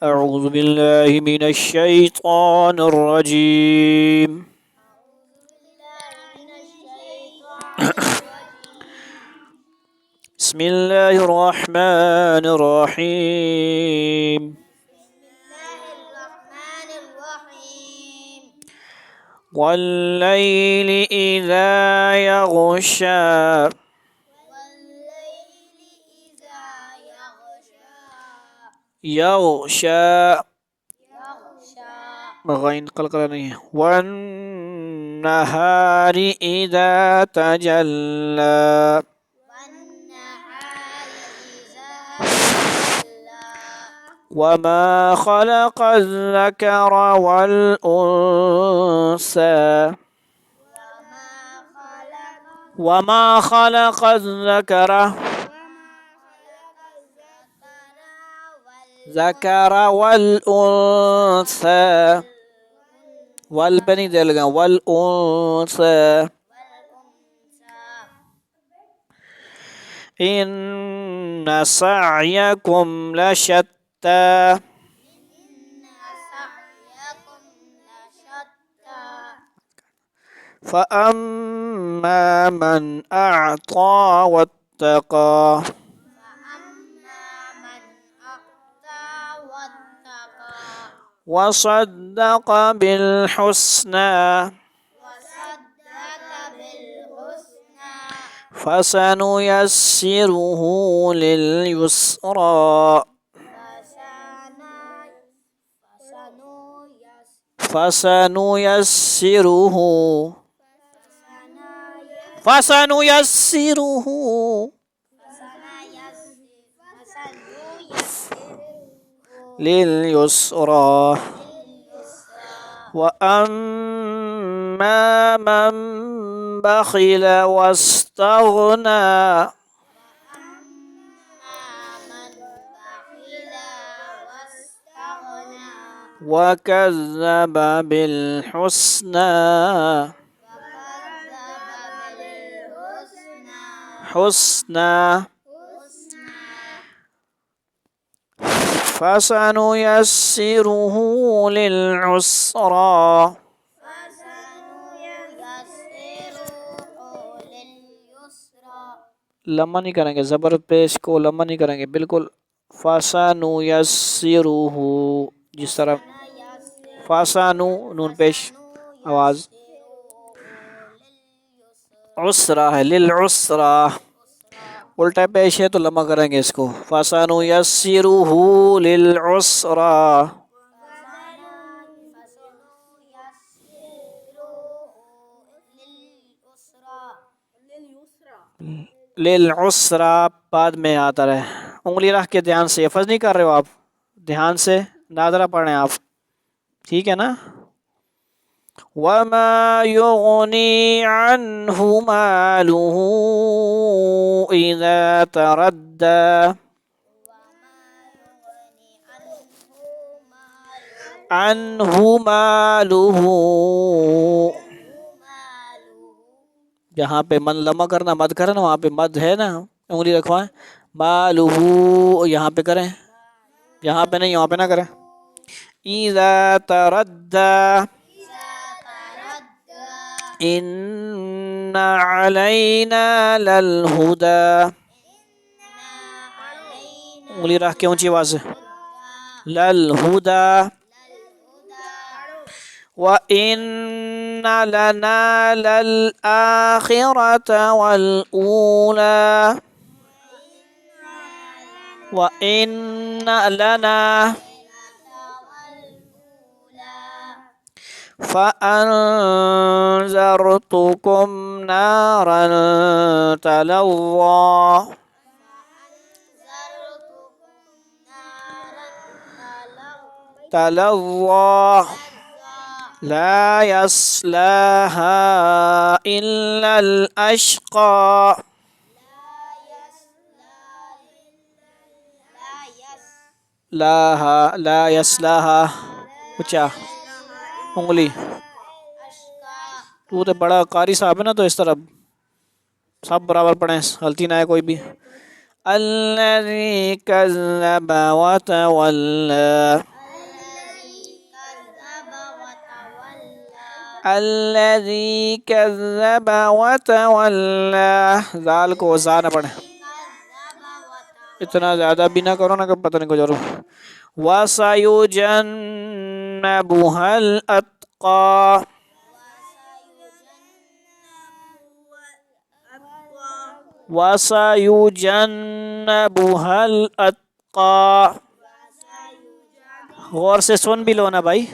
أعوذ بالله من الشيطان الرجيم. بسم الله الرحمن الرحيم. والليل إذا يغشى يغشى غين قلقلة नहीं है. والنهار إذا تجلى وما خلق الذكر والأنثى وما خلق الذكر والأنثى والبني دلغا والأنثى إن سعيكم لشتى فأما من أعطى واتقى وصدق بالحسنى فسنيسره لليسرى فسنيسره لليسرى وأما من بخل واستغنى وكذب بالحسنى فسنيسره للعسرى लम्बा नहीं करेंगे, जबर पेश को लम्बा नहीं करेंगे बिल्कुल. फसनुयस्सिरुहु जिस तरह फसनु नून पेश आवाज उसरा है लिल उसरा उल्टा पेश है तो लम्बा करेंगे इसको. फसनुयस्सिरुहु लिल उसरा लिल उसरा बाद में आता रहे. उंगली रख के ध्यान से, हफज नहीं कर रहे हो आप, ध्यान से नादरा पढ़ें आप, ठीक है ना. वमा युगनी अन्हु मालुहु इज़ा तरद्दा अन्हु मालुहु. जहाँ पे मन लम्बा करना मद करना वहाँ पे मद है ना, उंगली रखवाएं. मालुहु यहाँ पे करें, यहाँ पे नहीं, वहाँ पे ना करें. इज़ा तरद्दा इन्ना अलैना लल हुदा. उंगली रख के ऊंची आवाज से लल हुदा. व इन्ना लना लल आखिरत वल ऊला. व इन्ना लना فأنذرتكم نارا تلظى لا يصلاها إلا الأشقى. لا يصلاها ऊंचा उंगली. तू तो बड़ा कारी साहब है ना, तो इस तरफ सब बराबर पढ़े, गलती ना है कोई भी. अल्लज़ी कज़्ज़ब व तवल्ला. अल्लज़ी कज़्ज़ब वतवल्ला। जाल को जा ना पड़े, इतना ज्यादा भी ना करो ना कि पता नहीं कुछ और। वसयुजन्नबुहल अत्का। वसयुजन्नबुहल अत्का। गौर से सुन भी लो ना भाई।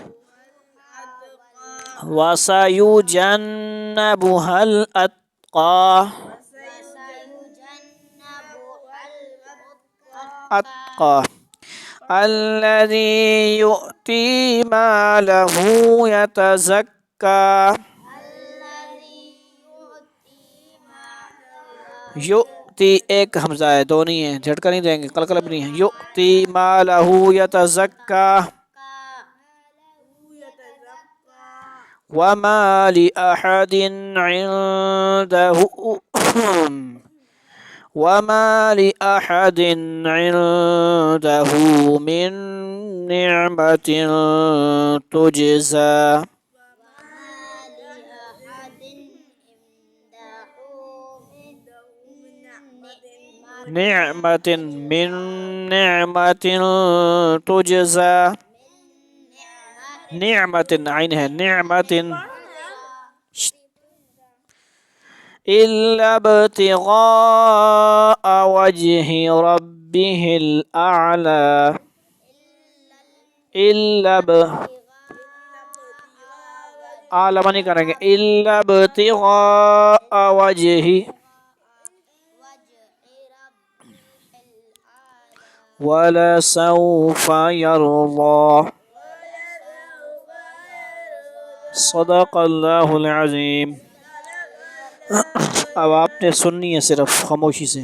वसयुजन्नबुहल अत्का। अत्का अल्लज़ी युअती मालहू यतज़क्का। युअती एक हमजा है, दो नहीं है, झटका नहीं देंगे, कलकल भी नहीं है। युअती मालहू यतज़क्का। वमा लिअहदिन इंदहु वमा लिअहदिन इंदहु मिन निअमतिन तुजज़ा। निअमतिन मिन निअमतिन तुजज़ा। निअमतिन आइन है, निअमतिन। इल्ला इब्तिग़ाअ वजहि रब्बिहिल अअला। इल्ला आलमा नहीं करेंगे। इल्ला इब्तिग़ाअ वजहि वलसौफा यर्ज़ा। सदक़ल्लाहुल अज़ीम। अब आपने सुननी है सिर्फ खामोशी से।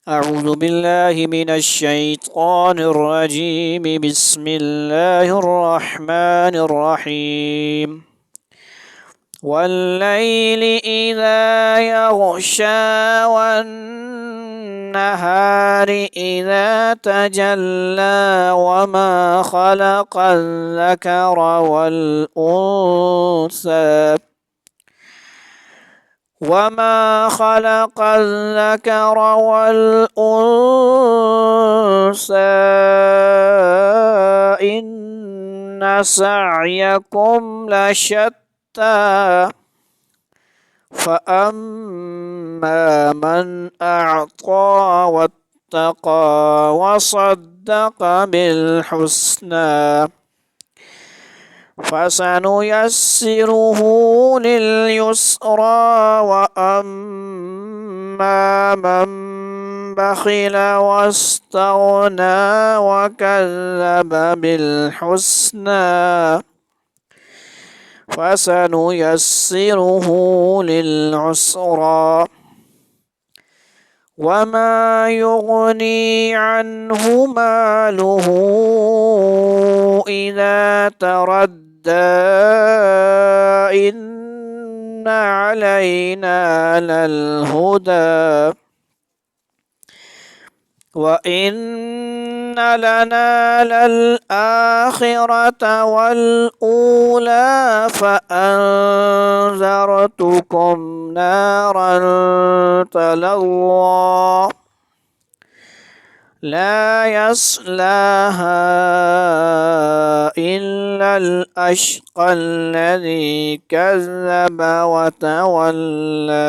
अऊज़ु बिल्लाहि मिनश शैतानिर रजीम। बिस्मिल्लाहिर रहमानिर रहीम। वल्लैलि इज़ा यग़शा वन्नहारि इज़ा तजल्ला वमा खलक़ल ज़करा वल उन्सा वमा खलक़ल ज़करा वल उन्सा इन्न सअयकुम लशत्ता। फ़अम्मा मन अअता वत्तक़ा वसद्दक़ बिलहुस्ना फसनुयस्सिरुहु लिलयुस्रा। वअम्मा मन बखिल वस्तगना वकज़्ज़ब बिलहुस्ना फसनुयस्सिरुहु लिलउस्रा। वमा युग़नी अन्हु मालुहु इज़ा तरद्दा। इन्न अलैना ललहुदा व इन्न लना ललआखिरत वल ऊला। फ़अन्ज़रतुकुम नारन तलज़्ज़ा ला यस्लाहा इल्लल अश्क़ा अल्लज़ी कज़्ज़ब वतवल्ला।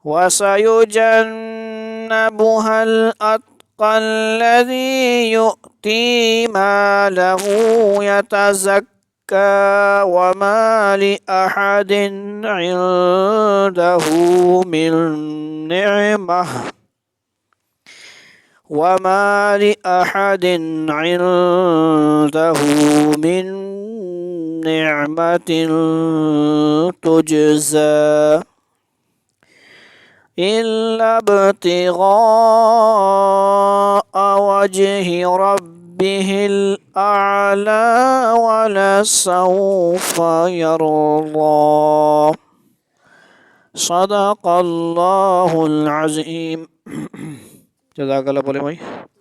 वसयुजन्नबुहल अत्क़ा अल्लज़ी युअती मालहु यतज़क्का। वमा लिअहदिन इंदहु मिन निअमह वमा लिअहदिन इंदहु मिन निअमतिन तुजज़ा इल्ला इब्तिग़ाअ वजहि रब्बिहिल अअला वलसौफ़ा यर्ज़ा। सदक़ल्लाहुल अज़ीम। जज़ाकल्लाह बोले भाई।